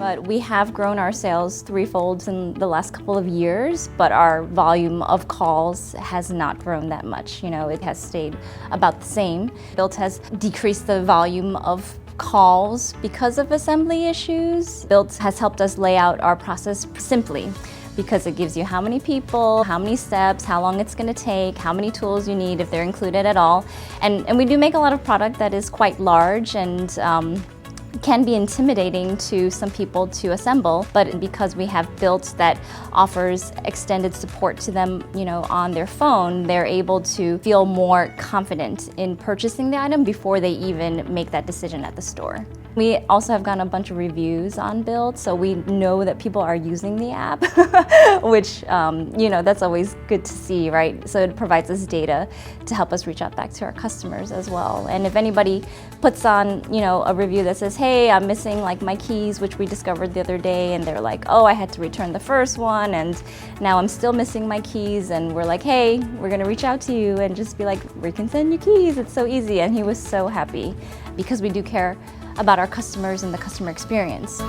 But we have grown our sales threefold in the last couple of years, but our volume of calls has not grown that much. It has stayed about the same. BILT has decreased the volume of calls because of assembly issues. BILT has helped us lay out our process simply, because it gives you how many people, how many steps, how long it's going to take, how many tools you need, if they're included at all. And we do make a lot of product that is quite large and can be intimidating to some people to assemble, but because we have BILT that offers extended support to them, on their phone, they're able to feel more confident in purchasing the item before they even make that decision at the store. We also have gotten a bunch of reviews on BILT, so we know that people are using the app, which, that's always good to see, right? So it provides us data to help us reach out back to our customers as well. And if anybody puts on, a review that says, hey, I'm missing my keys, which we discovered the other day, and they're like, oh, I had to return the first one, and now I'm still missing my keys, and we're like, hey, we're gonna reach out to you and just be like, we can send you keys, it's so easy. And he was so happy because we do care about our customers and the customer experience.